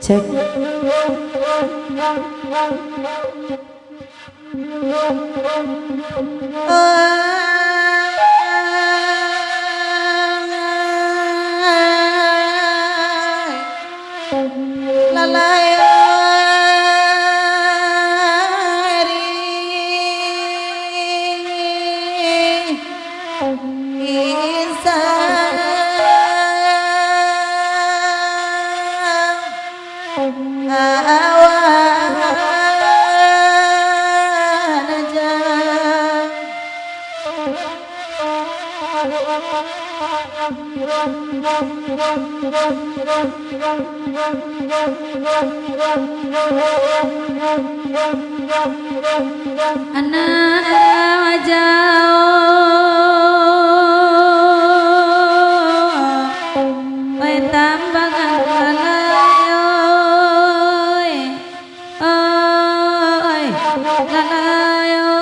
Cek. Anak wajah oi tambangan lalayo oi lalayo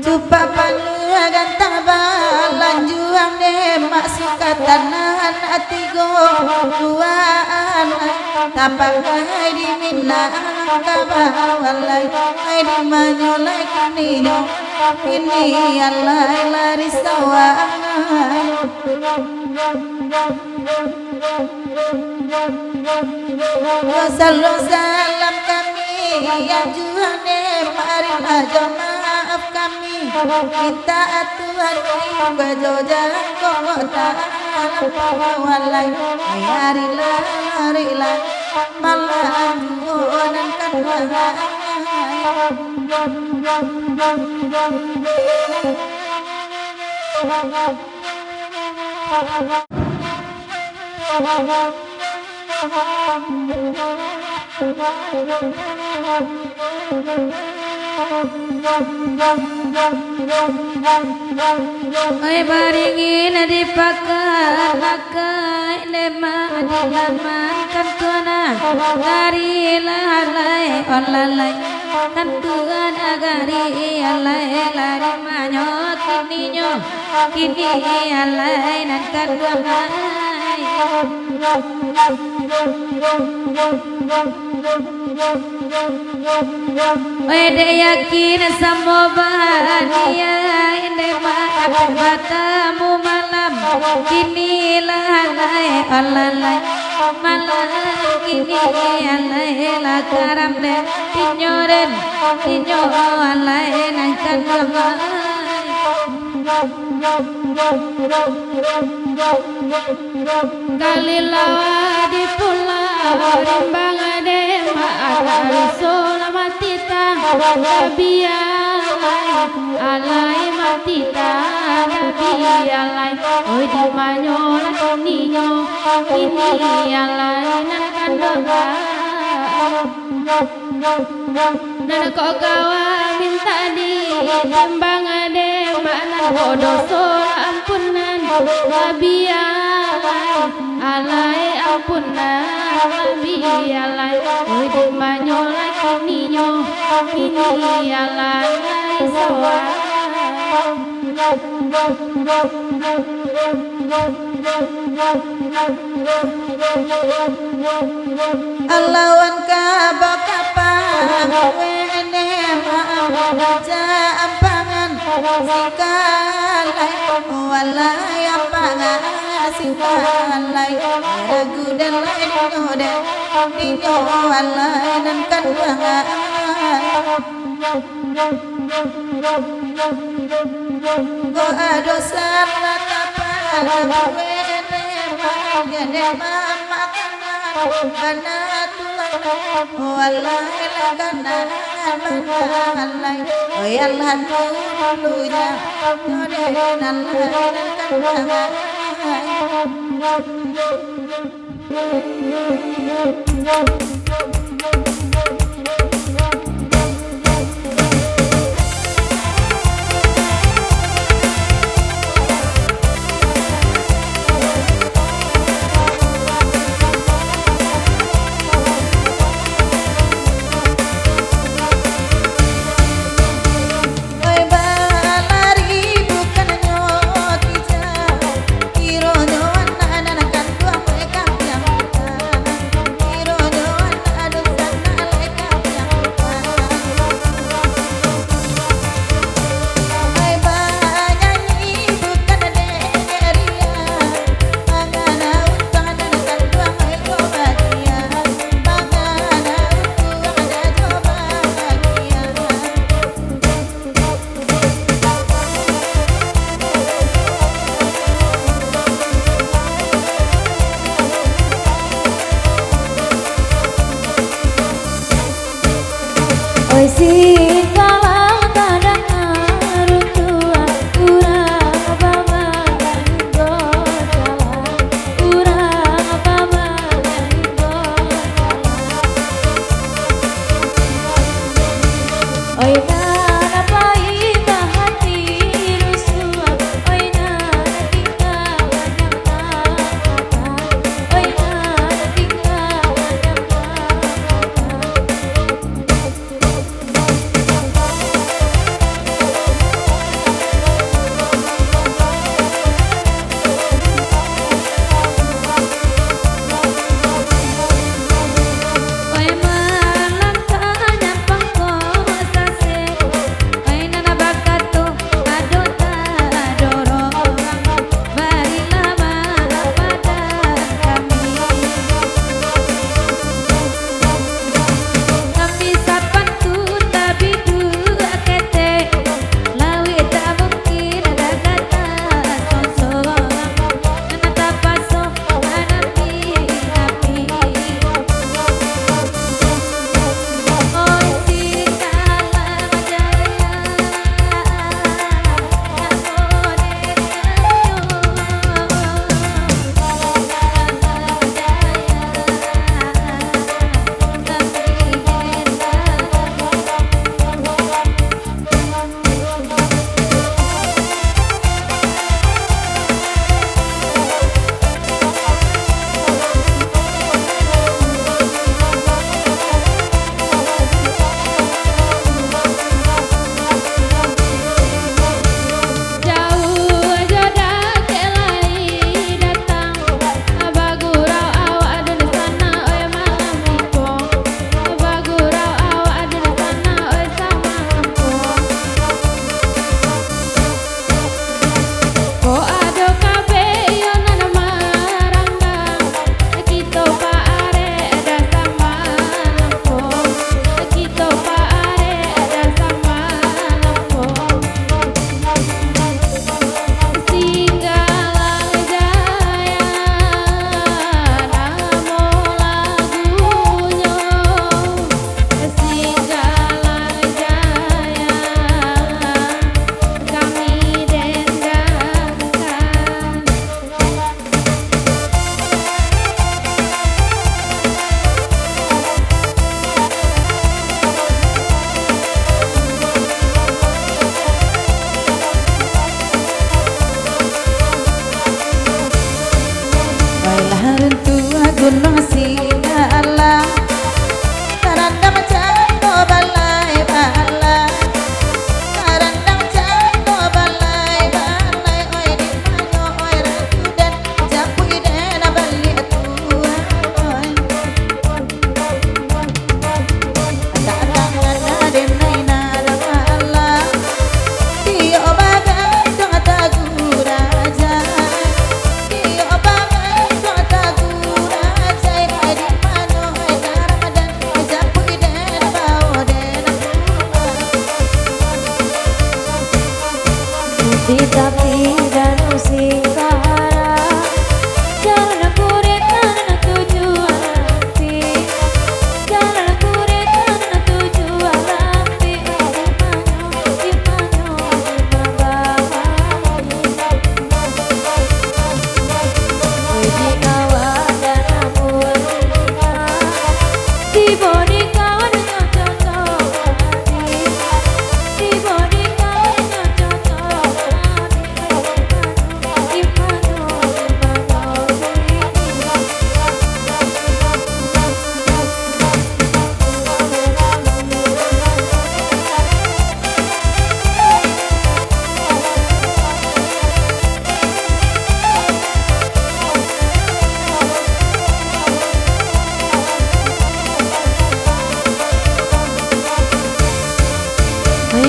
Cupa panua gantang balan juang deh mak suka tanahan hati goan tapang hai di minang kabawalai hai di manyolai ini alai lari sawah salam kami yang juang deh marilah jemaah kami kita aturan bajoja kota walai harilah malah jualan kan oi baringin dipakai lemah dilaman kan tuana dari lalai olalai kan tuan agari alai lari manyo kini alai nan kan duamai Wede yakin sama bahagia ini matamu malam kini lalai alalai malam kini alai la karam de tinyoren tinyo alai nangkan kali lawa di pulau rimbang ade maakari solamatita tabia alai matita tabia alai oi di manyola ninyo ini alai nan doa dan kok kawa minta di timbang ade mana bodoh sola ampunan tabia alai ampunan tabia alai oi di manyola ninyo ini alai sawah Alawan kabak kapang wene maja ampangan sikalai walai ampangan sikalai ragu dan lain ngode dinyo walai nan kan Go adosan latapan wene mangene makanan banatulan wallahi laganan banalai oh yallah dulunya nodenan laganan Oi sing kalang kadang ngarutua urang bama go jalan urang bama go jalan oi nana paita hati rusua oi nana tinggal nyangka oi nana tinggal nyangka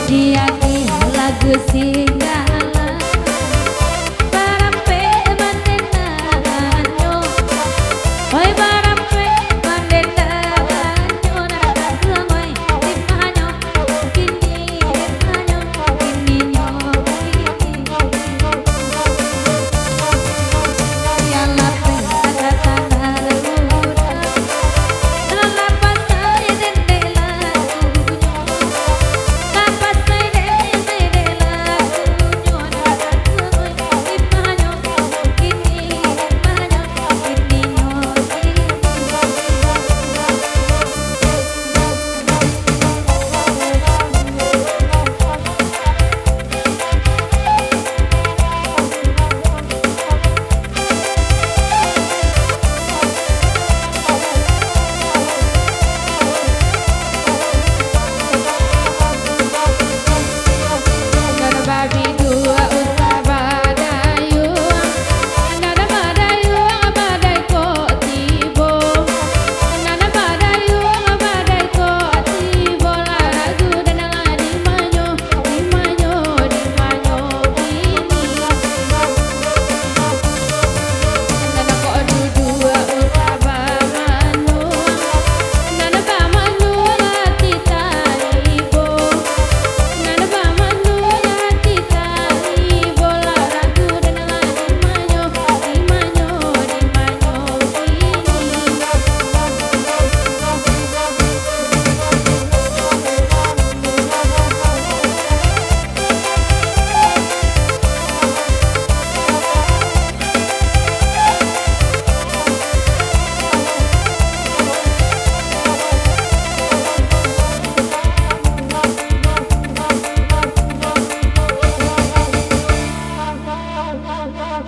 diaki lagu singgala barampe mandenanyo oi barampe mandenanyo narakangoy dimanyo kini dimanyo kini nyo yalla pe kata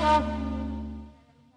Thank you.